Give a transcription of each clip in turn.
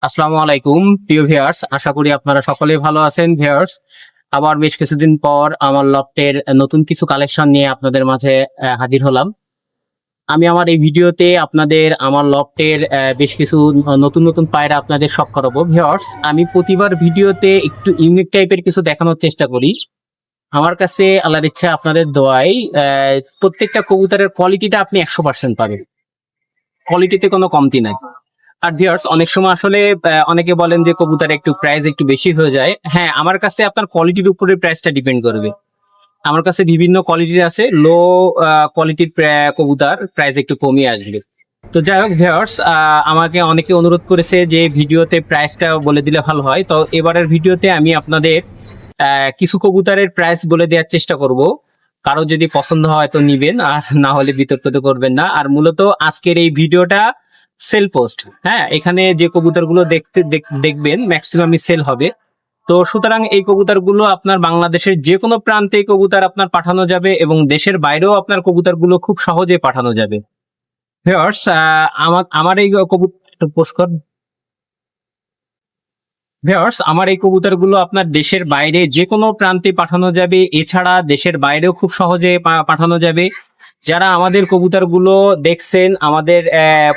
আসসালামু আলাইকুম প্রিয় ভিউয়ার্স, আশা করি আপনারা সকলেই ভালো আছেন। ভিউয়ার্স, আবার বেশ কিছুদিন পর আমার লফটের নতুন কিছু কালেকশন নিয়ে আপনাদের মাঝে হাজির হলাম। আমি আমার এই ভিডিওতে আপনাদের আমার লফটের বেশ কিছু নতুন নতুন পায়রা আপনাদের শখ করাবো। ভিউয়ার্স, আমি প্রতিবার ভিডিওতে একটু ইউনিক টাইপের কিছু দেখানোর চেষ্টা করি। আমার কাছে আল্লাহর ইচ্ছা আপনাদের দোয়ায় প্রত্যেকটা কবুতরের কোয়ালিটিটা আপনি 100% পাবেন, কোয়ালিটিতে কোনো কমতি নাই। আর ভিউয়ার্স, অনেক সময় আসলে অনেকে বলেন যে কবুতর একটু প্রাইস একটু বেশি হয়ে যায়। হ্যাঁ, আমার কাছে আপনার কোয়ালিটির উপরে প্রাইসটা ডিপেন্ড করবে। আমার কাছে বিভিন্ন কোয়ালিটির আছে, লো কোয়ালিটির কবুতর প্রাইস একটু কমিয়ে আসবে। তো যাই হোক ভিউয়ার্স, আমাকে অনেকে অনুরোধ করেছে যে ভিডিওতে প্রাইসটা বলে দিলে ভালো হয়। তো এবারের ভিডিওতে আমি আপনাদের কিছু কবুতরের প্রাইস বলে দেওয়ার চেষ্টা করব। কারো যদি পছন্দ হয় তো নিবেন, আর না হলে বিতর্ক তো করবেন না। আর মূলত আজকের এই ভিডিওটা সেল পোস্ট। হ্যাঁ, এখানে যে কবুতরগুলো দেখবেন ম্যাক্সিমামই সেল হবে। তো সুতরাং এই কবুতরগুলো আপনার বাংলাদেশের যে কোনো প্রান্তে কবুতর আপনার পাঠানো যাবে, এবং দেশের বাইরেও আপনার কবুতরগুলো খুব সহজে পাঠানো যাবে। ভিউয়ার্স, আমার এই কবুতর পোস্ট কর ভিউয়ার্স, আমার এই কবুতরগুলো আপনার দেশের বাইরে যে কোনো প্রান্তে পাঠানো যাবে। এছাড়া দেশের বাইরেও খুব সহজে পাঠানো যাবে। যারা আমাদের কবুতরগুলো দেখছেন, আমাদের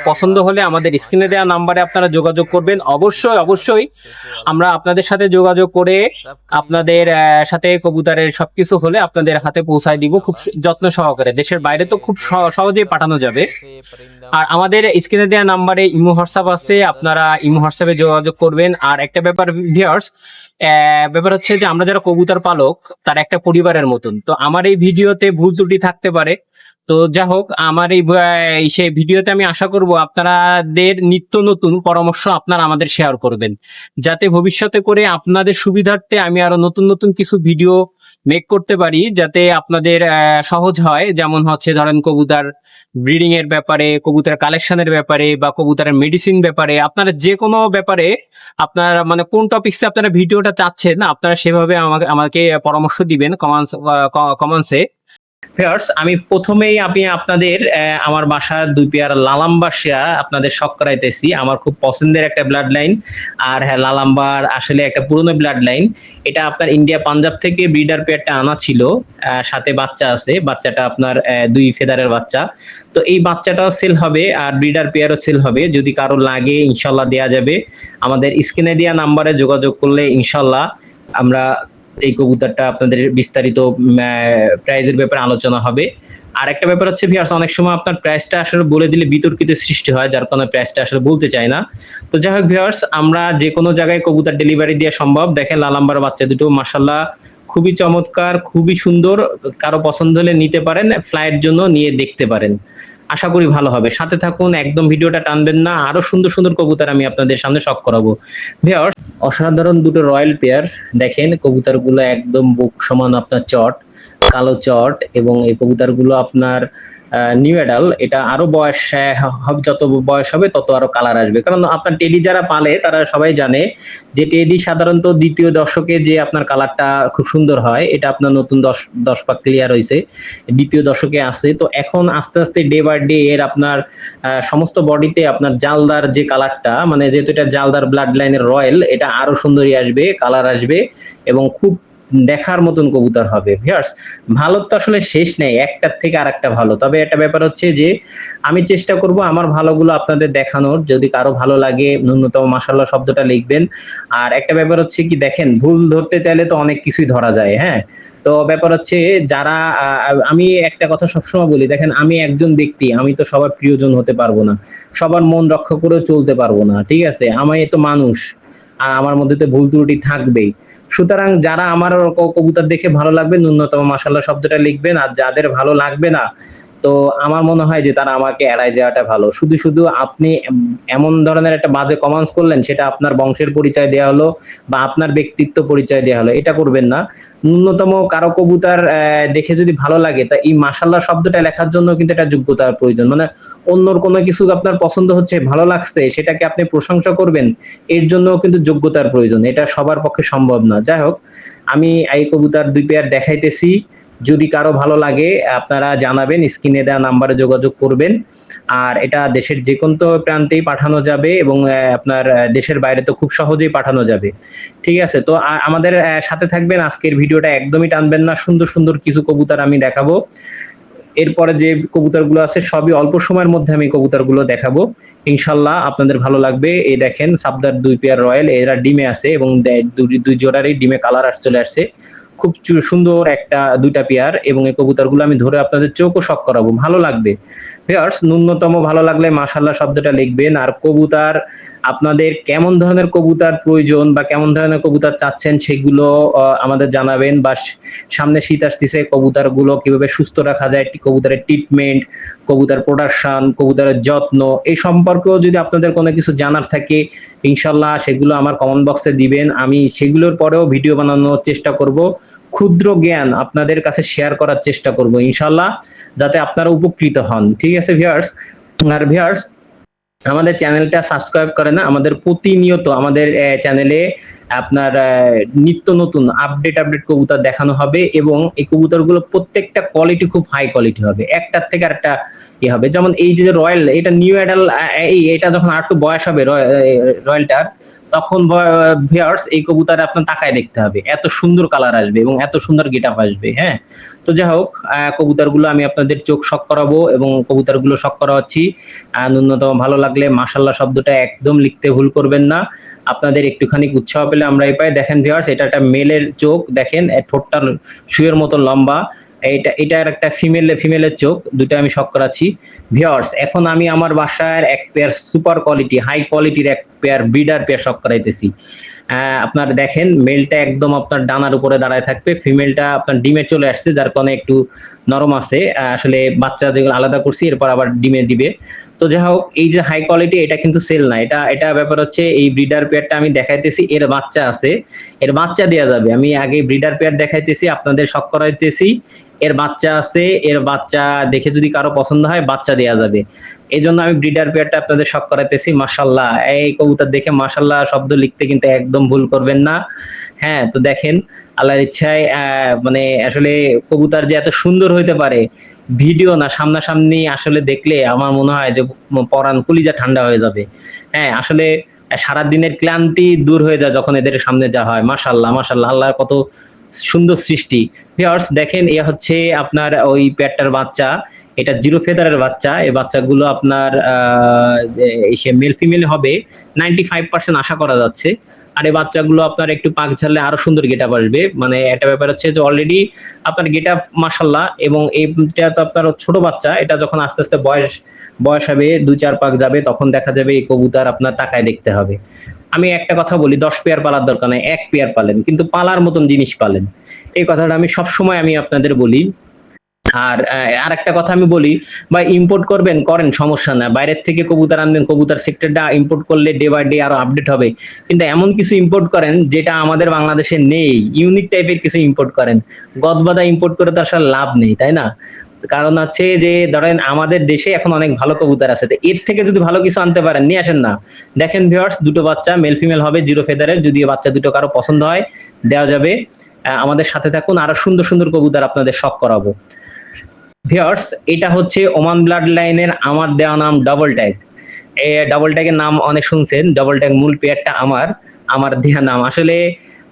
পছন্দ হলে আমাদের স্ক্রিনে দেওয়া নাম্বারে আপনারা যোগাযোগ করবেন। অবশ্যই অবশ্যই আমরা আপনাদের সাথে যোগাযোগ করে আপনাদের সাথে কবুতরের সবকিছু হলে আপনাদের হাতে পৌঁছায় দিব খুব যত্ন সহকারে। দেশের বাইরে তো খুব সহজেই পাঠানো যাবে। আর আমাদের স্ক্রিনে দেওয়া নাম্বারে ইমো হোয়াটসঅ্যাপ আছে, আপনারা ইমো হোয়াটসঅ্যাপে যোগাযোগ করবেন। আর একটা ব্যাপার ভিউয়ার্স, ব্যাপার হচ্ছে যে আমরা যারা কবুতর পালক তার একটা পরিবারের মতন। তো আমার এই ভিডিওতে ভুল ত্রুটি থাকতে পারে। তো যা হোক, আমার সেই ভিডিওতে আমি আশা করব আপনাদের নিত্য নতুন পরামর্শ আপনারা আমাদের শেয়ার করবেন, যাতে ভবিষ্যতে করে আপনাদের সুবিধার্থে আমি আরো নতুন নতুন কিছু ভিডিও মেক করতে পারি, যাতে আপনাদের সহজ হয়। যেমন হচ্ছে ধরেন কবুতর ব্রিডিং এর ব্যাপারে, কবুতর কালেকশনের ব্যাপারে, বা কবুতরের মেডিসিন ব্যাপারে, আপনারা যে কোনো ব্যাপারে আপনারা মানে কোন টপিকসে আপনারা ভিডিওটা চাচ্ছেন, আপনারা সেভাবে আমাকে পরামর্শ দিবেন কমেন্টসে। ভিউয়ার্স, আমি প্রথমেই আপনাদের আমার বাসার দুই পেয়ার লালাম্বাসিয়া আপনাদের শখ করাইতেছি। আমার খুব পছন্দের একটা ব্লাড লাইন। আর হ্যাঁ, লালাম্বার আসলে একটা পুরনো ব্লাড লাইন। এটা আপনার ইন্ডিয়া পাঞ্জাব থেকে ব্রিডার পেয়ারটা আনা ছিল, সাথে বাচ্চা আছে। বাচ্চাটা আপনার দুই ফেদারের বাচ্চা। তো এই বাচ্চাটাও সেল হবে, আর ব্রিডার পেয়ারও সেল হবে। যদি কারো লাগে ইনশাল্লাহ দেয়া যাবে। আমাদের স্ক্রিনে দেওয়া নাম্বারে যোগাযোগ করলে ইনশাল্লাহ আমরা এই কবুতরটা আপনাদের বিস্তারিত প্রাইজের ব্যাপারে আলোচনা হবে। আর একটা ব্যাপার হচ্ছে ভিউয়ার্স, অনেক সময় আপনার প্রাইসটা আসলে বলে দিলে বিতর্কিত সৃষ্টি হয়, যার কারণে প্রাইসটা আসলে বলতে চাই না। তো যাই হোক ভিউয়ার্স, আমরা যে কোনো জায়গায় কবুতর ডেলিভারি দেওয়া সম্ভব। দেখেন লালাম্বার বাচ্চা দুটো মাশাআল্লাহ খুবই চমৎকার, খুবই সুন্দর। কারো পছন্দ হলে নিতে পারেন, ফ্লাইট জন্য নিয়ে দেখতে পারেন। আশা করি ভালো হবে। সাথে থাকুন, একদম ভিডিওটা টানবেন না। আরো সুন্দর সুন্দর কবুতর আমি আপনাদের সামনে শখ করাবো। ভিউয়ার্স, অসাধারণ দুটো রয়্যাল পেয়ার। দেখেন কবুতরগুলো একদম বুক সমান আপনার চট, কালো চট, এবং এই কবুতরগুলো আপনার নিউ অ্যাডাল। এটা আরো বয়স যত বয়স হবে তত আরো কালার আসবে। কারণ আপনার টেডি যারা পালে তারা সবাই জানে যে টেডি সাধারণত দ্বিতীয় দশকে যে আপনার কালারটা খুব সুন্দর হয়, এটা আপনার নতুন দশ পাক ক্লিয়ার হয়েছে, দ্বিতীয় দশকে আছে। তো এখন আস্তে আস্তে ডে বাই ডে এর আপনার সমস্ত বডিতে আপনার জালদার যে কালারটা, মানে যেহেতু এটা জালদার ব্লাড লাইনের রয়্যাল, এটা আরো সুন্দরী আসবে, কালার আসবে, এবং খুব দেখার মতন কবুতর হবে। ভিউয়ার্স, ভালো তো আসলে শেষ নেই, একটার থেকে আরেকটা ভালো। তবে একটা ব্যাপার হচ্ছে যে আমি চেষ্টা করব আমার ভালোগুলো আপনাদের দেখানোর। যদি কারো ভালো লাগে ন্যূনতম মাশাআল্লাহ শব্দটা লিখবেন। আর একটা ব্যাপার হচ্ছে কি, দেখেন ভুল ধরতে চাইলে তো অনেক কিছুই ধরা যায়। হ্যাঁ, তো ব্যাপার হচ্ছে যারা আমি একটা কথা সবসময় বলি, দেখেন আমি একজন ব্যক্তি, আমি তো সবার প্রিয়জন হতে পারবো না, সবার মন রক্ষা করেও চলতে পারবো না। ঠিক আছে, আমি তো মানুষ, আর আমার মধ্যে তো ভুল ত্রুটি থাকবেই। সুতরাং যারা আমার কবুতর দেখে ভালো লাগবে ন্যূনতম মাশাআল্লাহ শব্দটা লিখবেন। আর যাদের ভালো লাগবে না, তো আমার মনে হয় যে তারা আমাকে এড়ায় যাওয়াটা ভালো। শুধু শুধু আপনি এমন ধরনের একটা বাজে কমেন্টস করলেন, সেটা আপনার বংশের পরিচয় দেওয়া হলো বা আপনার ব্যক্তিত্ব পরিচয় দেওয়া হলো, এটা করবেন না। ন্যূনতম কারো কবুতর দেখে যদি ভালো লাগে, তা এই মাশাআল্লাহ শব্দটা লেখার জন্য কিন্তু একটা যোগ্যতার প্রয়োজন। মানে অন্যর কোনো কিছু আপনার পছন্দ হচ্ছে, ভালো লাগছে, সেটাকে আপনি প্রশংসা করবেন, এর জন্য কিন্তু যোগ্যতার প্রয়োজন। এটা সবার পক্ষে সম্ভব না। যাই হোক, আমি এই কবুতর দুই পেয়ার দেখাইতেছি। যদি কারো ভালো লাগে আপনারা জানাবেন, স্ক্রিনে দেওয়া নাম্বারে যোগাযোগ করবেন। আর এটা দেশের যে কোনো প্রান্তেই পাঠানো যাবে এবং আপনার দেশের বাইরে তো খুব সহজেই পাঠানো যাবে। ঠিক আছে? তো আমাদের সাথে থাকবেন। আজকের ভিডিওটা একদমই টানবেন না। সুন্দর, সুন্দর কিছু কবুতর আমি দেখাবো। এরপরে যে কবুতরগুলো আছে সবই অল্প সময়ের মধ্যে আমি কবুতরগুলো দেখাবো। ইনশাআল্লাহ আপনাদের ভালো লাগবে। এই দেখেন সাবদার ২ পেয়ার রয়্যাল, এরা ডিমে আছে এবং দুই জোড়ারই ডিমে কালার চলে আসছে। খুব সুন্দর একটা ২ টা পেয়ার এবং এই কবুতরগুলো আমি ধরে আপনাদের চোখও শক করাবো। ভালো লাগবে। ভিউয়ার্স, ন্যূনতম ভালো লাগলে মাশাআল্লাহ শব্দটা লিখবেন। আর কবুতর আপনাদের কেমন ধরনের কবুতর প্রয়োজন বা কেমন ধরনের কবুতর চাচ্ছেন সেগুলো আমাদের জানাবেন। বা সামনে শীত আসতেছে, কবুতরগুলো কিভাবে সুস্থ রাখা যায়, কবুতরের ট্রিটমেন্ট, কবুতর প্রোডাকশন, কবুতরের যত্ন, এই সম্পর্কেও যদি আপনাদের কোনো কিছু জানার থাকে ইনশাল্লাহ সেগুলো আমার কমেন্ট বক্সে দিবেন। আমি সেগুলোর পরেও ভিডিও বানানোর চেষ্টা করব। ক্ষুদ্র জ্ঞান আপনাদের কাছে শেয়ার করার চেষ্টা করব ইনশাল্লাহ, যাতে আপনারা উপকৃত হন। ঠিক আছে ভিউয়ার্স? আর ভিউয়ার্স, আমাদের চ্যানেলটা সাবস্ক্রাইব করে না, আমাদের প্রতিনিয়ত আমাদের চ্যানেলে আপনার নিত্য নতুন আপডেট কবুতর দেখানো হবে এবং এই কবুতরগুলো প্রত্যেকটা কোয়ালিটি খুব হাই কোয়ালিটি হবে, একটার থেকে আরেকটা হবে। যেমন এই যে রয়্যাল, এটা নিউ অ্যাডাল, এটা যখন আর একটু বয়স হবে রয়্যালটার, তখন ভিউয়ার্স এই কবুতর আপনার তাকায় দেখতে হবে, এত সুন্দর কালার আসবে এবং এত সুন্দর গেটআপ আসবে। হ্যাঁ, তো যাই হোক, কবুতরগুলো আমি আপনাদের চোখ শক করাবো এবং কবুতরগুলো শক করাচ্ছি। ন্যূনতম ভালো লাগলে মাশাআল্লাহ শব্দটা একদম লিখতে ভুল করবেন না। আপনাদের একটুখানি উৎসাহ পেলে আমরাই পাই। দেখেন ভিউয়ার্স, এটা একটা মেলের চোখ, দেখেন ঠোঁটটা শুয়ের মতো লম্বা। এটার একটা ফিমেলের চোখ, দুটো আমি শক করাচ্ছি। ভিউয়ার্স, এখন আমি আমার বাসার এক পেয়ার সুপার কোয়ালিটি হাই কোয়ালিটির এক পেয়ার ব্রিডার পেয়ার শক করাইতেছি। আপনার দেখেন মেলটা একদম আপনার ডানার উপরে দাঁড়ায় থাকবে, ফিমেলটা আপনার ডিমে চলে আসছে যার কারণে একটু নরম আছে। আসলে বাচ্চা যেগুলো আলাদা করছি এরপর আবার ডিমে দিবে। তো যাই হোক, এই যে হাই কোয়ালিটি, এটা কিন্তু সেল না। এটা ব্যাপার হচ্ছে এই ব্রিডার পেয়ারটা আমি দেখাইতেছি, এর বাচ্চা আছে, এর বাচ্চা দেওয়া যাবে। আমি আগে ব্রিডার পেয়ার দেখাইতেছি, আপনাদের শক করাইতেছি, এর বাচ্চা আছে, এর বাচ্চা দেখে যদি কারো পছন্দ হয় বাচ্চা দেওয়া যাবে। এই জন্য আমি ব্রিডার পেয়ারটা আপনাদের শক করাইতেছি। মাশাল্লাহ, এই কবুতর দেখে মাশাল্লাহ শব্দ লিখতে কিন্তু একদম ভুল করবেন না। হ্যাঁ, তো দেখেন আল্লাহর ইচ্ছায় মানে আসলে কবুতর যে এত সুন্দর হইতে পারে, ভিডিও না সামনাসামনি আসলে দেখলে আমার মনে হয় যে পরাণ কলিজা ঠান্ডা হয়ে যাবে। হ্যাঁ, আসলে সারা দিনের ক্লান্তি দূর হয়ে যায় যখন এদের সামনে যাওয়া হয়। মাশাল্লাহ মাশাল্লাহ, আল্লাহর কত সুন্দর সৃষ্টি। ভিউয়ার্স দেখেন, এ হচ্ছে আপনার ওই পেয়ারটার বাচ্চা, এটা জিরো ফেদারের বাচ্চা। এই বাচ্চাগুলো আপনার মেল ফিমেল হবে 95% আশা করা যাচ্ছে। আর এই বাচ্চাগুলো আপনার একটু পাক ঝাড়লে আরো সুন্দর গেটআপ আসবে। মানে একটা ব্যাপার হচ্ছে যে অলরেডি আপনার গেটআপ মাশাল্লাহ, এবং এইটা তো আপনার ছোট বাচ্চা, এটা যখন আস্তে আস্তে বয়স হবে ২-৪ পাক যাবে তখন দেখা যাবে এই কবুতর আপনার তাকায় দেখতে হবে। আমি একটা কথা বলি, ১০ পেয়ার পালার দরকার নেই, ১ পেয়ার পালেন কিন্তু পালার মতন জিনিস পালেন। এই কথাটা আমি সবসময় আপনাদের বলি। আর আরেকটা কথা আমি বলি, বা ইম্পোর্ট করবেন করেন, সমস্যা না, বাইরের থেকে কবুতর আনবেন, কবুতর সেক্টরটা ইম্পোর্ট করলে ডে বাই ডে আরো আপডেট হবে। কিন্তু এমন কিছু ইম্পোর্ট করেন যেটা আমাদের বাংলাদেশে নেই, ইউনিক টাইপের কিছু ইম্পোর্ট করেন। গদবাদা ইম্পোর্ট করে তো আসলে লাভ নেই, তাই না? কারণ হচ্ছে যে ধরেন আমাদের দেশে এখন অনেক ভালো কবুতর আছে, তো এর থেকে যদি ভালো কিছু আনতে পারেন নিয়ে আসেন না। দেখেন ভিউয়ার্স, দুটো বাচ্চা মেল ফিমেল হবে জিরো ফেদারের, যদি বাচ্চা দুটো কারো পছন্দ হয় দেওয়া যাবে। আমাদের সাথে থাকুন, আরো সুন্দর সুন্দর কবুতর আপনাদের শখ করাবো। ভিউয়ার্স, এটা হচ্ছে ওমান ব্লাড লাইনের আমার দেওয়া নাম ডাবল ট্যাগ। এই ডাবল ট্যাগের নাম অনেক শুনছেন, ডাবল ট্যাগ মূল পেয়ারটা আমার দেওয়া নাম। আসলে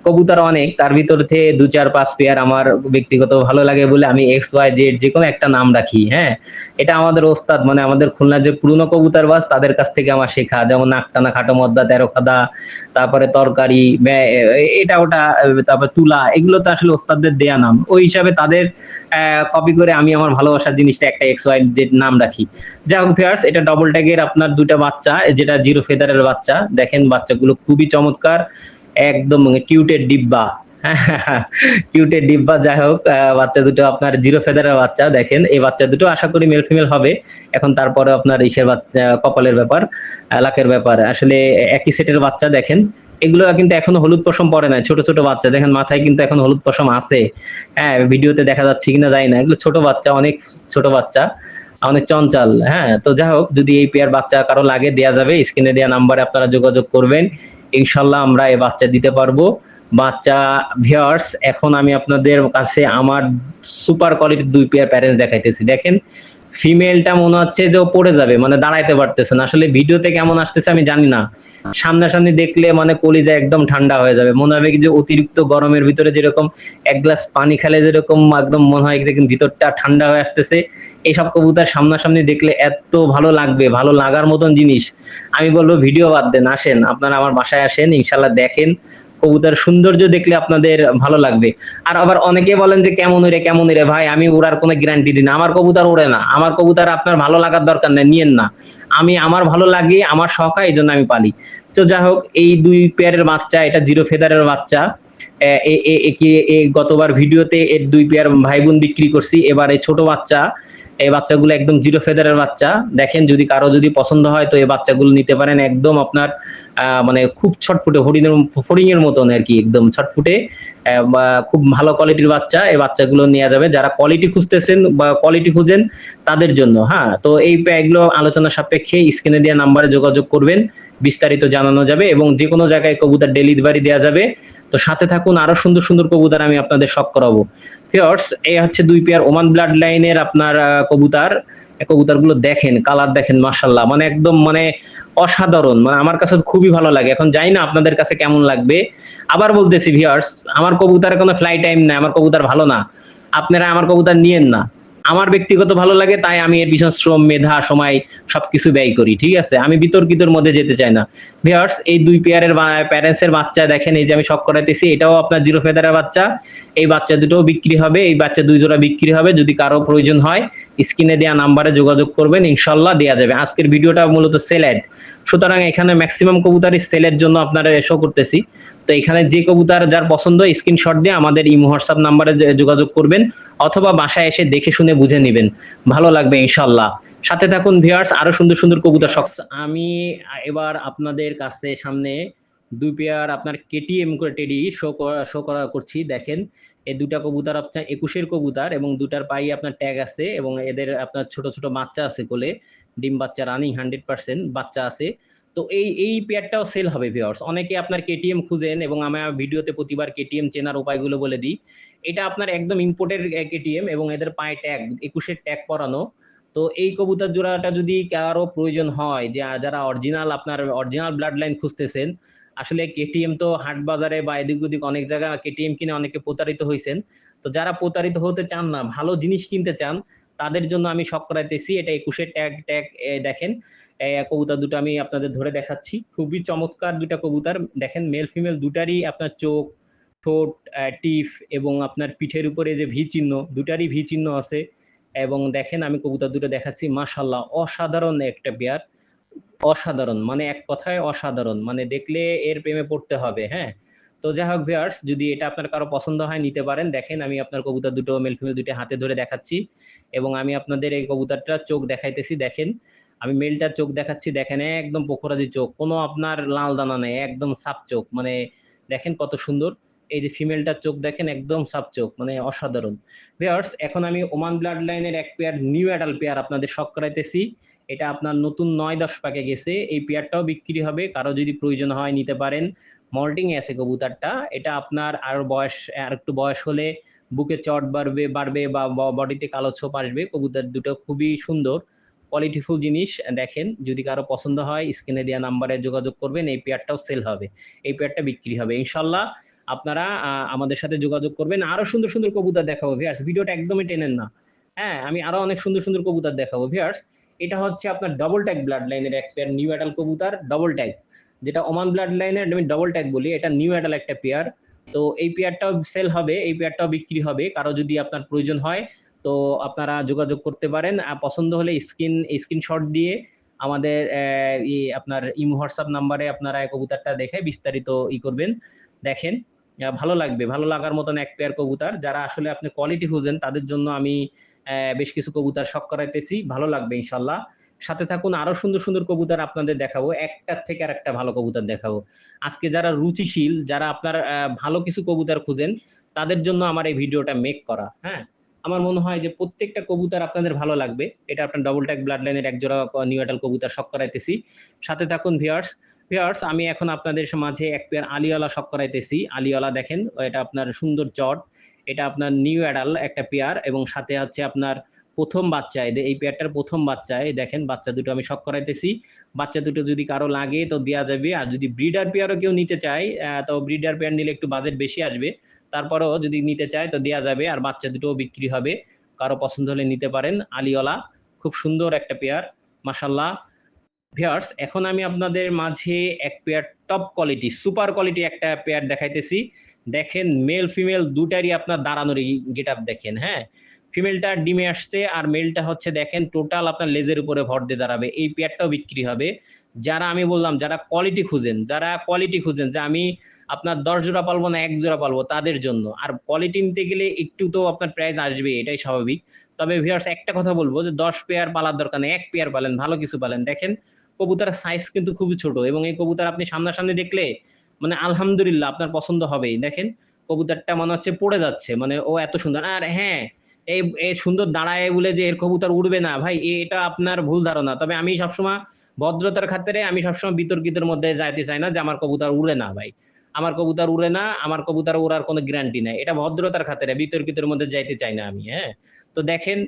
কবুতর অনেক, তার ভিতর থেকে ২-৪-৫ পেয়ার আমার ব্যক্তিগত ভালো লাগে বলে আমি XYZ যে কোনো একটা নাম রাখি। হ্যাঁ, এটা আমাদের ওস্তাদ, মানে আমাদের খুলনার যে পুরনো কবুতরবাজ তাদের কাছ থেকে আমার শেখা। যেমন নাকটানা, খাটো মদ্দা, তেরো খাদা, তারপরে তরকারি, এটা ওটা, তারপর তুলা, এগুলো তো আসলে ওস্তাদদের দেয়া নাম। ওই হিসাবে তাদের কপি করে আমি আমার ভালোবাসার জিনিসটা একটা XYZ নাম রাখি। যাই হোক ভিউয়ার্স, এটা ডবল ট্যাগের আপনার দুইটা বাচ্চা, যেটা জিরো ফেদারের বাচ্চা। দেখেন বাচ্চাগুলো খুবই চমৎকার, একদম কিউটের ডিব্বা। কিউটের ডিব্বা। যাই হোক, বাচ্চা দুটো আপনার জিরো ফেদারের বাচ্চা। দেখেন এই বাচ্চা দুটো আশা করি মেল ফিমেল হবে। এখন তারপরে আপনার ইসের বাচ্চা, কপালের ব্যাপার, লাকের ব্যাপার। আসলে একই সেটের বাচ্চা। দেখেন এগুলো কিন্তু এখনো হলুদ পশম পড়ে নাই, ছোট ছোট বাচ্চা। দেখেন মাথায় কিন্তু এখন হলুদ পশম আছে। হ্যাঁ, ভিডিওতে দেখা যাচ্ছে কিনা জানি না, এগুলো ছোট বাচ্চা, অনেক ছোট বাচ্চা, অনেক চঞ্চল। হ্যাঁ, তো যাই হোক, যদি এই পেয়ার বাচ্চা কারো লাগে দেয়া যাবে, স্ক্রিনে দেওয়া নাম্বারে আপনারা যোগাযোগ করবেন, ইনশাল্লাহ আমরা এই বাচ্চা দিতে পারবো। বাচ্চা। ভিউয়ার্স, এখন আমি আপনাদের কাছে আমার সুপার কোয়ালিটির 2 পেয়ার প্যারেন্টস দেখাইতেছি। দেখেন ফিমেলটা মনে হচ্ছে যে ও পড়ে যাবে, মানে দাঁড়াইতে পারতেছে না। আসলে ভিডিওতে কেমন আসতেছে আমি জানি না। সামনাসামনি দেখলে মানে কলিজা একদম ঠান্ডা হয়ে যাবে। মনে হবে কি যে অতিরিক্ত গরমের ভিতরে যেরকম এক গ্লাস পানি খেলে যেরকম একদম মনে হয় যে ভিতরটা ঠান্ডা হয়ে আসতেছে। এইসব কবুতর সামনাসামনি দেখলে এত ভালো লাগবে, ভালো লাগার মতন জিনিস। আমি বলবো ভিডিও বাদ দেন, আসেন আপনারা আমার বাসায় আসেন, ইনশাল্লাহ দেখেন। কবুতর সৌন্দর্য দেখলে আপনাদের ভালো লাগবে। আর আবার অনেকে বলেন যে কেমন উড়ে কেমন উড়ে, ভাই আমি উড়ার কোনো গ্যারান্টি দিই না। আমার কবুতর ওড়ে না, আমার কবুতর আপনার ভালো লাগার দরকার নেই, নিয়েন না। আমি আমার ভালো লাগে, আমার শখ হয়, এই জন্য আমি পালি। তো যাই হোক, এই 2 পেয়ারের বাচ্চা, এটা জিরো ফেদারের বাচ্চা। গতবার ভিডিওতে এর 2 পেয়ার ভাই বোন বিক্রি করছি। এবার এই ছোট বাচ্চা, এই বাচ্চাগুলো একদম জিরো ফেদারের বাচ্চা। দেখেন যদি কারো যদি পছন্দ হয় তো এই বাচ্চাগুলো নিতে পারেন। একদম আপনার মানে খুব ছটফুটে ফড়িং এর মতন আর কি, একদম ছটফুটে। খুব ভালো কোয়ালিটির বাচ্চা, এই বাচ্চাগুলো নেওয়া যাবে যারা কোয়ালিটি খুঁজতেছেন বা কোয়ালিটি খুঁজেন তাদের জন্য। হ্যাঁ, তো এই এগুলো আলোচনা সাপেক্ষে স্ক্রিনে দেওয়া নাম্বারে যোগাযোগ করবেন, বিস্তারিত জানানো যাবে এবং যে কোনো জায়গায় কবুতর ডেলিভারি দেওয়া যাবে। তো সাথে থাকুন, আরো সুন্দর সুন্দর কবুতর আমি আপনাদের শখ করাবো। ভিউয়ার্স, এই হচ্ছে 2 পেয়ার ওমান ব্লাড লাইনের আপনার কবুতর। কবুতরগুলো দেখেন, কালার দেখেন, মাশাআল্লাহ, মানে একদম মানে অসাধারণ। মানে আমার কাছে খুবই ভালো লাগে। এখন জানি না আপনাদের কাছে কেমন লাগবে। আবার বলতেছি ভিউয়ার্স, আমার কবুতরের কোনো ফ্লাই টাইম নাই, আমার কবুতর ভালো না। আপনারা আমার কবুতর নিয়েন না। আমার ব্যক্তিগত ভালো লাগে, তাই আমি এর পিছনে শ্রম, মেধা, সময় সবকিছু ব্যয় করি। ঠিক আছে? আমি বিতর্কিতর মধ্যে যেতে চাই না। ভিউয়ার্স, এই 2 পেয়ারের প্যারেন্টস এর বাচ্চা দেখেন, এই যে আমি শখ করাইতেছি, এটাও আপনার জিরো ফেদারের বাচ্চা। এই বাচ্চা দুটোও বিক্রি হবে, এই বাচ্চা 2 জোড়া বিক্রি হবে। যদি কারো প্রয়োজন হয় স্ক্রিনে দেওয়া নাম্বারে যোগাযোগ করবেন, ইনশাআল্লাহ দেয়া যাবে। আজকের ভিডিওটা মূলত সেল অ্যাড। সুতরাং এখানে ম্যাক্সিমাম কবুতরই সেলের জন্য আপনারা শো করতেছি। তো এখানে যে কবুতর যার পছন্দ স্ক্রিনশট দিয়ে আমাদের ইমো হোয়াটসঅ্যাপ নাম্বারে যোগাযোগ করবেন, অথবা বাসায় এসে দেখে শুনে বুঝে নেবেন। ভালো লাগবে ইনশাআল্লাহ। সাথে থাকুন ভিউয়ার্স, আরো সুন্দর সুন্দর কবুতর শখ। আমি এবার আপনাদের কাছে সামনে 2 পেয়ার আপনার কেটিএম করে টেডি শো করা করছি। দেখেন এই 2টা কবুতর আপনার 21 কবুতর এবং 2টার পায়ে আপনার ট্যাগ আছে এবং এদের আপনার ছোট ছোট বাচ্চা আছে কোলে, ডিম বাচ্চা রানিং 100% বাচ্চা আছে। তো এই পেয়ারটাও সেল হবে ভিউয়ার্স। অনেকে আপনার কেটিএম খুঁজেন এবং আমার ভিডিওতে প্রতিবার কেটিএম চেনার উপায়গুলো বলে দিই। এটা আপনার একদম ইম্পোর্টেড কেটিএম এবং এদের পায়ে ট্যাগ 21 ট্যাগ পরানো। তো এই কবুতর জোড়াটা যদি কারো প্রয়োজন হয়, যে যারা অরিজিনাল আপনার অরিজিনাল ব্লাড লাইন খুঁজতেছেন, আসলে কেটিএম তো হাট বাজারে বা এদিক ওদিক অনেক জায়গায় কেটিএম কিনে অনেকে প্রতারিত হয়েছেন। তো যারা প্রতারিত হতে চান না, ভালো জিনিস কিনতে চান, তাদের জন্য আমি শখ করাইতেছি। এটা 21 ট্যাগ ট্যাগ দেখেন। কবুতর দুটো আমি আপনাদের ধরে দেখাচ্ছি, খুবই চমৎকার 2টা কবুতর। দেখেন মেল ফিমেল দুটারই আপনার চোখ, ঠোঁট, টিফ এবং আপনার পিঠের উপরে যে ভি চিহ্ন, দুটারই ভি চিহ্ন আছে। এবং দেখেন আমি কবুতর দুটো দেখাচ্ছি, মাশাআল্লাহ অসাধারণ একটা পেয়ার। অসাধারণ, মানে এক কথায় অসাধারণ, মানে দেখলে এর প্রেমে পড়তে হবে। হ্যাঁ, তো যাই হোক ভিউয়ার্স, যদি এটা আপনার কারো পছন্দ হয় নিতে পারেন। দেখেন আমি আপনার কবুতর দুটো মেল ফিমেল দুটো হাতে ধরে দেখাচ্ছি এবং আমি আপনাদের এই কবুতরটার চোখ দেখাইতেছি। দেখেন আমি মেলটার চোখ দেখাচ্ছি, দেখেন একদম পোখরাজি চোখ, কোনো আপনার লাল দানা নেই, একদম সাপ চোখ, মানে দেখেন কত সুন্দর। এই যে ফিমেলটার চোখ দেখেন, একদম সাপ চোখ, মানে অসাধারণ। ভিউয়ার্স, এখন আমি ওমান ব্লাড লাইনের এক পেয়ার নিউ অ্যাডাল্ট পেয়ার আপনাদের শখ করাইতেছি। এটা আপনার নতুন 9-10 প্যাকে গেছে। এই পেয়ারটাও বিক্রি হবে, কারো যদি প্রয়োজন হয় নিতে পারেন। মল্টিং এ আছে কবুতরটা। এটা আপনার আরো বয়স, আর একটু বয়স হলে বুকে চট বাড়বে বাড়বে বা বডিতে কালো ছোপ আসবে। কবুতর দুটো খুবই সুন্দর, কোয়ালিটিফুল জিনিস। দেখেন যদি কারো পছন্দ হয় স্ক্রিনে দেওয়া নাম্বারে যোগাযোগ করবেন, এই পেয়ারটাও সেল হবে, এই পেয়ারটা বিক্রি হবে ইনশাল্লাহ। আপনারা আমাদের সাথে যোগাযোগ করবেন। আরো সুন্দর সুন্দর কবুতর দেখাবো ভিউয়ার্স, ভিডিওটা একদমই টেনেন না। হ্যাঁ, আমি আরো অনেক সুন্দর সুন্দর কবুতর দেখাবো ভিউয়ার্স। এটা হচ্ছে আপনার ডবল ট্যাগ ব্লাড লাইনের এক পেয়ার নিউ অ্যাডাল কবুতর, ডবল ট্যাগ, যেটা ওমান ব্লাড লাইনের আমি ডবল ট্যাগ বলি, এটা নিউ অ্যাডাল একটা পেয়ার। তো এই পেয়ারটাও সেল হবে, এই পেয়ারটাও বিক্রি হবে, কারো যদি আপনার প্রয়োজন হয় তো আপনারা যোগাযোগ করতে পারেন। পছন্দ হলে স্ক্রিনশট দিয়ে আমাদের আপনার ইমো হোয়াটসঅ্যাপ নাম্বারে আপনারা কবুতরটা দেখে বিস্তারিত করবেন। দেখেন ভালো লাগবে, ভালো লাগার মতন এক পেয়ার কবুতর। যারা আসলে আপনি কোয়ালিটি খুঁজেন তাদের জন্য আমি বেশ কিছু কবুতর শখ করাইতেছি, ভালো লাগবে ইনশাল্লাহ। সাথে থাকুন, আরো সুন্দর সুন্দর কবুতর আপনাদের দেখাবো, একটার থেকে আর একটা ভালো কবুতর দেখাবো। আজকে যারা রুচিশীল, যারা আপনার ভালো কিছু কবুতর খুঁজেন, তাদের জন্য আমার এই ভিডিওটা মেক করা। হ্যাঁ, আমার মনে হয় যে প্রত্যেকটা কবুতর আপনাদের ভালো লাগবে। এটা আপনার ডবল ট্যাগ ব্লাড লাইনের এক জোড়া নিউ অ্যাডাল কবুতর শখ করাইতেছি। সাথে থাকুন ভিউয়ার্স। ভিউয়ার্স, আমি এখন আপনাদের মাঝে এক পেয়ার আলিওয়ালা শখ করাইতেছি। আলিওয়ালা দেখেন, এটা আপনার সুন্দর চট। এটা আপনার নিউ অ্যাডাল একটা পেয়ার, এবং সাথে হচ্ছে আপনার প্রথম বাচ্চা। এই পেয়ারটার প্রথম বাচ্চা, এই দেখেন বাচ্চা দুটো আমি শখ করাইতেছি। বাচ্চা দুটো যদি কারো লাগে তো দেওয়া যাবে, আর যদি ব্রিডার পেয়ারও কেউ নিতে চায় তো ব্রিডার পেয়ার নিলে একটু বাজেট বেশি আসবে, তারপরেও যদি নিতে চায় তো দেওয়া যাবে, আর বাচ্চা দুটোও বিক্রি হবে। কারো পছন্দ হলে নিতে পারেন। আলিওয়ালা খুব সুন্দর একটা পেয়ার, মাশাল্লাহ। ভিউয়ার্স, এখন আমি আপনাদের মাঝে এক pair top quality super quality একটা পেয়ার দেখাইতেছি। দেখেন মেল ফিমেল দুটারই আপনার দাঁড়ানোর গেট আপ দেখেন। হ্যাঁ, ফিমেলটা ডিমে আসছে, আর মেলটা হচ্ছে দেখেন টোটাল আপনার লেজের উপরে ভর দিয়ে দাঁড়াবে। এই পেয়ারটাও বিক্রি হবে। যারা আমি বললাম যারা কোয়ালিটি খুঁজেন, যে আমি আপনার 10 জোড়া পালবো না 1 জোড়া পালবো, তাদের জন্য। আর কোয়ালিটি নিতে গেলে একটু তো আপনার প্রাইস আসবে, এটাই স্বাভাবিক। তবে ভিউয়ার্স, একটা কথা বলবো যে 10 পেয়ার পালার দরকার নেই, 1 পেয়ার পালেন, ভালো কিছু পালেন। দেখেন কবুতরের সাইজ কিন্তু খুবই ছোট, এবং এই কবুতর আপনি সামনাসামনি দেখলে মানে আলহামদুলিল্লাহ আপনার পছন্দ হবেই। দেখেন কবুতরটা মনে হচ্ছে পড়ে যাচ্ছে, মানে ও এত সুন্দর। আর হ্যাঁ, এই সুন্দর দাঁড়ায় বলে যে এর কবুতর উড়বে না ভাই, এটা আপনার ভুল ধারণা। তবে আমি সবসময় ভদ্রতার খাতিরে আমি সবসময় বিতর্কিতের মধ্যে যাইতে চাই না যে আমার কবুতর উড়ে না ভাই। আমার কবুতর উড়ে না, আমার কবুতর উড়ার কোনো গ্যারান্টি নাই। এটা ভদ্রতার খাতিরে, বিতর্কিতের মধ্যে যাইতে চাই না আমি। হ্যাঁ, তো দেখেন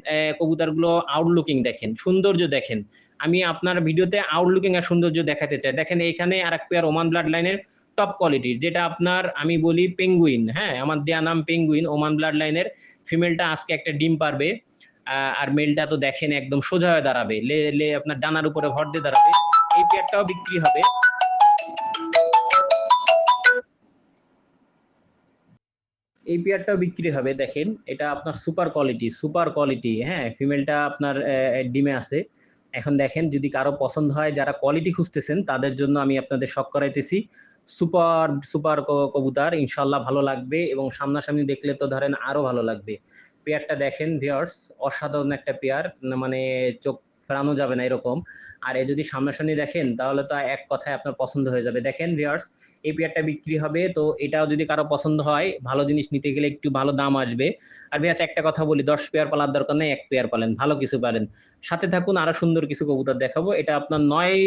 কবুতরগুলো আউটলুকিং দেখেন, সৌন্দর্য দেখেন। আমি আপনার ভিডিওতে আউটলুকিং আর সৌন্দর্য দেখাতে চাই। দেখেন এইখানে আর এক পেয়ার ওমান ব্লাড লাইনের টপ কোয়ালিটির, যেটা আপনার আমি বলি পেঙ্গুইন। হ্যাঁ, আমার দেয়া নাম পেঙ্গুইন, ওমান ব্লাড লাইনের। ফিমেলটা আজকে একটা ডিম পারবে, আর মেলটা তো দেখেন একদম সোজা হয়ে দাঁড়াবে, আপনার ডানার উপরে ভর দিয়ে দাঁড়াবে। এই পেয়ারটাও বিক্রি হবে। এই পেয়ারটাও বিক্রি হবে। দেখেন এটা আপনার সুপার কোয়ালিটি। হ্যাঁ, ফিমেলটা আপনার ডিমে আছে। এখন দেখেন যদি কারো পছন্দ হয়, যারা কোয়ালিটি খুঁজতেছেন তাদের জন্য আমি আপনাদের শখ করাইতেছি। সুপার সুপার কবুতর, ইনশাল্লাহ ভালো লাগবে, এবং সামনাসামনি দেখলে তো ধরেন আরো ভালো লাগবে। পেয়ারটা দেখেন ভিউয়ার্স, অসাধারণ একটা পেয়ার, মানে চোখ ফেরানো যাবে না এরকম। আর এ যদি সামনাসামনি দেখেন তাহলে তো এক কথায় আপনার পছন্দ হয়ে যাবে। দেখেন ভিউয়ার্স, এই পেয়ারটা বিক্রি হবে। তো এটাও যদি কারো পছন্দ হয়, ভালো জিনিস নিতে গেলে একটু ভালো দাম আসবে। আর ভিউয়ার্স, একটা কথা বলি, 10 পেয়ার পালার দরকার নেই, 1 পেয়ার পালেন, ভালো কিছু পালেন। সাথে থাকুন, আরো সুন্দর কিছু কবুতর দেখাবো। এটা আপনার 9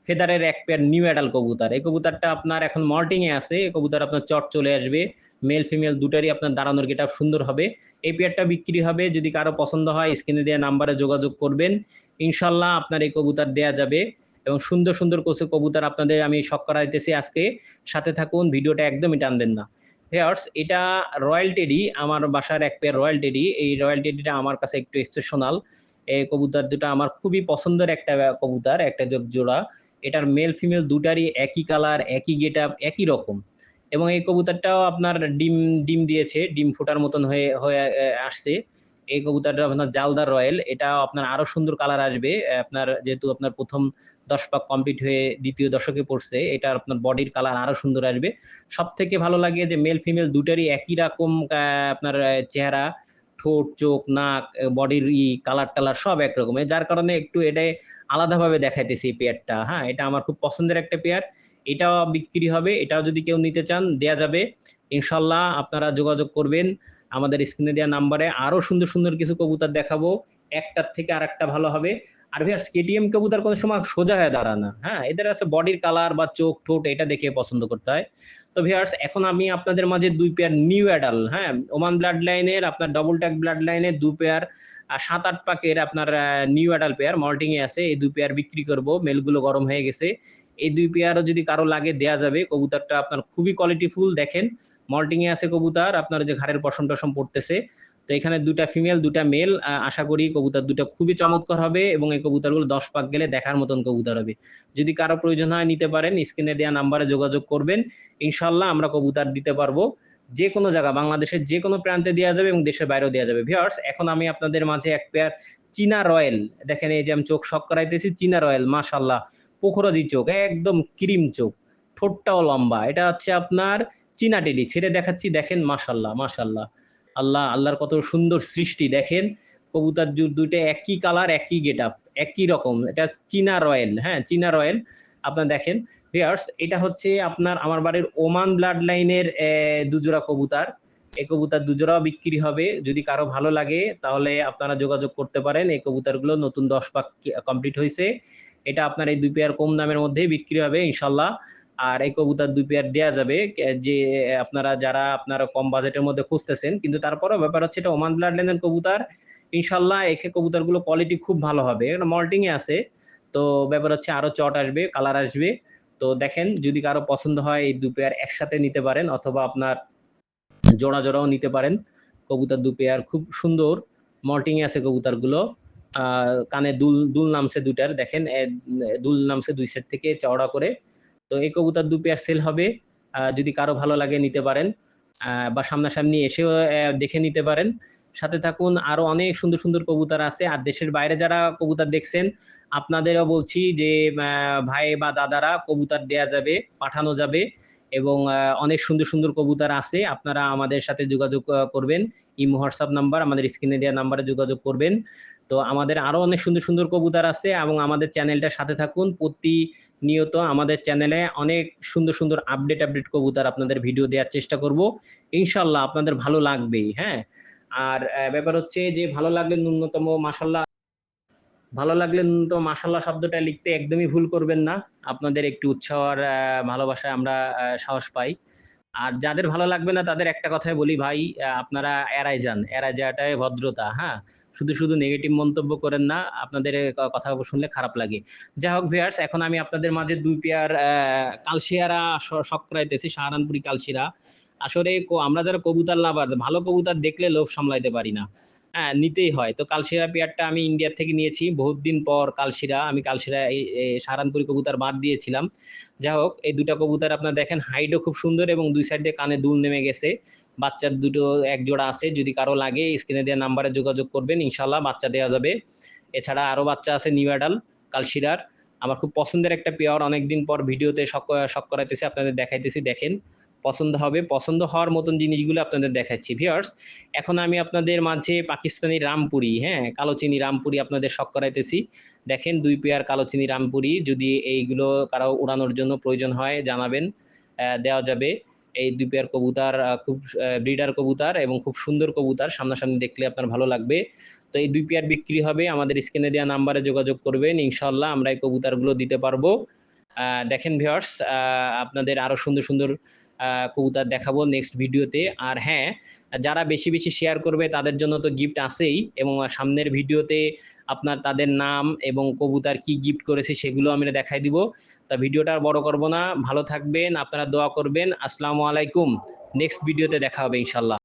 ফেদারের এক পেয়ার নিউ অ্যাডাল কবুতর। এই কবুতরটা আপনার এখন মল্টিং এ আছে। এই কবুতর আপনার চট চলে আসবে, মেল ফিমেল দুটারই আপনার দাঁড়ানোর গেটআপ সুন্দর হবে। এই পেয়ারটা বিক্রি হবে। যদি কারো পছন্দ হয় স্ক্রিনে দেওয়া নাম্বারে যোগাযোগ করবেন, ইনশাল্লাহ আপনার এই কবুতর দেয়া যাবে। এবং সুন্দর সুন্দর কিছু কবুতর আপনাদের আমি শখ করাইতেছি আজকে। সাথে থাকুন, ভিডিওটা একদমই টানবেন না। ভিউয়ার্স, এটা রয়্যাল টেডি, আমার বাসার এক পেয়ার রয়্যাল টেডি। এই রয়্যাল টেডিটা আমার কাছে একটু এক্সেপশনাল। এই কবুতর দুটো আমার খুবই পছন্দের একটা কবুতর, একটা জোড়া। এটার মেল ফিমেল দুটারই একই কালার, একই গেটআপ, একই রকম। এবং এই কবুতরটাও আপনার ডিম ডিম দিয়েছে, ডিম ফোটার মতন হয়ে হয়ে আসছে। এই কবুতরটা আপনার জালদার রয়্যাল, এটা আপনার আরো সুন্দর কালার আসবে। আপনার যেহেতু আপনার প্রথম 10 পাক কমপ্লিট হয়ে দ্বিতীয় দশকে পড়ছে, এটা আপনার বডির কালার আরো সুন্দর আসবে। সব থেকে ভালো লাগে যে মেল ফিমেল দুটারই একই রকম আপনার চেহারা, ঠোঁট, চোখ, নাক, বডির কালার টালার সব একরকম, যার কারণে একটু এটাই আলাদাভাবে দেখাইতেছি এই পেয়ারটা। হ্যাঁ, এটা আমার খুব পছন্দের একটা পেয়ার। এটাও বিক্রি হবে। এটাও যদি কেউ নিতে চান দেয়া যাবে, ইনশাল্লাহ আপনারা যোগাযোগ করবেন। আমাদের স্ক্রিনে দেওয়া নাম্বারে আরো সুন্দর সুন্দর কিছু কবুতর দেখাবো, একটার থেকে আরেকটা ভালো হবে। আর ভিউয়ার্স, কেটিএম কবুতর কোনো সময় সোজা হয়ে দাঁড়ায় না। হ্যাঁ, এদের আছে বডির কালার বা চোখ ঠোঁট, এটা দেখে পছন্দ করতে হয়। তো ভিউয়ার্স, এখন আমি আপনাদের মাঝে 2 পেয়ার নিউ অ্যাডাল, হ্যাঁ, ওমান ব্লাড লাইনের আপনার ডবল ট্যাগ ব্লাড লাইনের 2 পেয়ার 7-8 পাকের আপনার নিউ অ্যাডাল পেয়ার মল্টিং এ আছে। এই 2 পেয়ার বিক্রি করব, মেলগুলো গরম হয়ে গেছে। এই 2 পেয়ারও যদি কারো লাগে দেয়া যাবে। কবুতরটা আপনার খুবই কোয়ালিটিফুল। দেখেন মল্টিং এ আছে কবুতর, আপনার যে ঘাড়ের পশম টসম পড়তেছে। তো এখানে 2টা ফিমেল 2টা মেল। আশা করি কবুতর 2টা খুবই চমৎকার হবে, এবং এই কবুতরগুলো 10 পাক গেলে দেখার মতন কবুতর হবে। যদি কারো প্রয়োজন হয় নিতে পারেন, স্ক্রিনে দেওয়া নাম্বারে যোগাযোগ করবেন, ইনশাল্লাহ আমরা কবুতর দিতে পারবো। যে কোনো জায়গা, বাংলাদেশের যে কোনো প্রান্তে দেওয়া যাবে, এবং দেশের বাইরেও দেওয়া যাবে। ভিউয়ার্স, এখন আমি আপনাদের মাঝে এক পেয়ার চীনা রয়্যাল, দেখেন এই যে আমি চোখ শক করাইতেছি, চীনা রয়্যাল, মাশাল্লাহ, পোখরাজি চোখ, একদম ক্রিম চোখ, ঠোঁটটাও লম্বা। এটা হচ্ছে আপনার চীনা টেডি, ছেড়ে দেখাচ্ছি, দেখেন মাশাল্লাহ মাশাল্লাহ। আল্লাহর কত সুন্দর সৃষ্টি। দেখেন কবুতর দুইটা একই কালার, একই গেটআপ, একই রকম। এটা চীনা রয়্যাল। হ্যাঁ, চীনা রয়্যাল। আপনার দেখেন ভিউয়ার্স, এটা হচ্ছে আপনার আমার বাড়ির ওমান ব্লাড লাইনের 2 জোড়া কবুতর। এই কবুতর 2 জোড়াও বিক্রি হবে। যদি কারো ভালো লাগে তাহলে আপনারা যোগাযোগ করতে পারেন। এই কবুতরগুলো নতুন 10 পাক কমপ্লিট হয়েছে। এটা আপনার এই 2 পেয়ার কম দামের মধ্যেই বিক্রি হবে ইনশাল্লাহ। আর এই কবুতর 2 পেয়ার দেওয়া যাবে, যে আপনারা যারা আপনারা কম বাজেটের মধ্যে খুঁজতেছেন, কিন্তু তারপরেও ব্যাপার হচ্ছে এটা ওমান ব্লাড লাইনের কবুতর। ইনশাল্লাহ এই কবুতরগুলো কোয়ালিটি খুব ভালো হবে, এটা মল্টিং এ আছে। তো ব্যাপার হচ্ছে আরো চট আসবে, কালার আসবে। তো দেখেন, যদি কারো পছন্দ হয় এই 2 পেয়ার একসাথে নিতে পারেন, অথবা আপনার জোড়া জোড়াও নিতে পারেন। কবুতর 2 পেয়ার খুব সুন্দর, মল্টিং এ আছে কবুতরগুলো। কানে দুল দুল নামছে দুটার, দেখেন দুল নামছে 2 সেট থেকে চওড়া করে। তো এই কবুতর 2 পেয়ার সেল হবে। যদি কারো ভালো লাগে নিতে পারেন, বা সামনাসামনি এসেও দেখে নিতে পারেন। সাথে থাকুন, আরো অনেক সুন্দর সুন্দর কবুতর আছে। আর দেশের বাইরে যারা কবুতর দেখছেন, আপনাদেরও বলছি যে ভাই বা দাদারা, কবুতর দেয়া যাবে, পাঠানো যাবে। এবং অনেক সুন্দর সুন্দর কবুতর আছে, আপনারা আমাদের সাথে যোগাযোগ করবেন। ইমো হোয়াটসঅ্যাপ নাম্বার আমাদের স্ক্রিনে দেওয়া নাম্বারে যোগাযোগ করবেন। তো আমাদের আরো অনেক সুন্দর সুন্দর কবুতর আছে, এবং আমাদের চ্যানেলটার সাথে থাকুন। প্রতিনিয়ত আমাদের চ্যানেলে অনেক সুন্দর সুন্দর আপডেট কবুতর আপনাদের ভিডিও দেওয়ার চেষ্টা করব। ইনশাল্লাহ আপনাদের ভালো লাগবেই। হ্যাঁ, আর ব্যাপার হচ্ছে যে ভালো লাগলে ন্যূনতম মাশাল্লাহ, ভালো লাগলে ন্যূনতম মাশাল্লাহ শব্দটা লিখতে একদমই ভুল করবেন না। আপনাদের একটু উৎসাহ আর ভালোবাসায় আমরা সাহস পাই। আর যাদের ভালো লাগবে না তাদের একটা কথাই বলি, ভাই আপনারা এড়াই যান, এড়াই যাওয়াটাই ভদ্রতা। হ্যাঁ, শুধু শুধু নেগেটিভ মন্তব্য করেন না, আপনাদের কথা শুনলে খারাপ লাগে। যাই হোক ভিউয়ার্স, এখন আমি আপনাদের মাঝে 2 পেয়ার কালশিয়ারা শখ করাইতেছি, সাহারানপুরি কালশিরা। আসলে আমরা যারা কবুতর লাভার, ভালো কবুতর দেখলে লোভ সামলাইতে পারি না। হ্যাঁ, নিতেই হয়। তো কালশিরা পেয়ারটা আমি ইন্ডিয়া থেকে নিয়েছি, বহুত দিন পর কালশিরা। আমি কালশিরা এই সাহারানপুরি কবুতর বাদ দিয়েছিলাম। যাই হোক, এই 2টা কবুতর আপনার দেখেন, হাইটও খুব সুন্দর এবং 2 সাইড দিয়ে কানে দুল নেমে গেছে। বাচ্চার দুটো এক জোড়া আছে, যদি কারো লাগে স্ক্রিনে দেওয়া নাম্বারে যোগাযোগ করবেন, ইনশাল্লাহ বাচ্চা দেওয়া যাবে। এছাড়া আরো বাচ্চা আছে নিউ অ্যাডাল কালশিরার, আমার খুব পছন্দের একটা পেয়ার। অনেকদিন পর ভিডিওতে শখ করাইতেছি, আপনাদের দেখাইতেছি, দেখেন পছন্দ হবে। পছন্দ হওয়ার মতন জিনিসগুলো আপনাদের দেখাচ্ছি ভিউয়ার্স। এখন আমি আপনাদের মাঝে পাকিস্তানি রামপুরি, হ্যাঁ কালোচিনি রামপুরি আপনাদের শখ করাইতেছি। দেখেন 2 পেয়ার কালোচিনি রামপুরি, যদি এইগুলো কারো উড়ানোর জন্য প্রয়োজন হয় জানাবেন, দেওয়া যাবে। এই 2 পেয়ার কবুতর খুব ব্রিডার কবুতর এবং খুব সুন্দর কবুতর, সামনাসামনি দেখলে আপনার ভালো লাগবে। তো এই 2 পেয়ার বিক্রি হবে, আমাদের স্ক্রিনে দেওয়া নাম্বারে যোগাযোগ করবেন, ইনশাল্লাহ আমরা এই কবুতরগুলো দিতে পারবো। দেখেন ভিউয়ার্স, আপনাদের আরো সুন্দর সুন্দর কবুতর দেখাবো নেক্সট ভিডিওতে। আর হ্যাঁ, যারা বেশি বেশি শেয়ার করবে তাদের জন্য তো গিফট আছেই, এবং সামনের ভিডিওতে আপনার তাদের নাম এবং কবুতর কি গিফট করেছে সেগুলো আমি দেখাই দিব। তা ভিডিওটা আর বড় করব না, ভালো থাকবেন, আপনারা দোয়া করবেন। আসসালামু আলাইকুম, নেক্সট ভিডিওতে দেখা হবে ইনশাল্লাহ।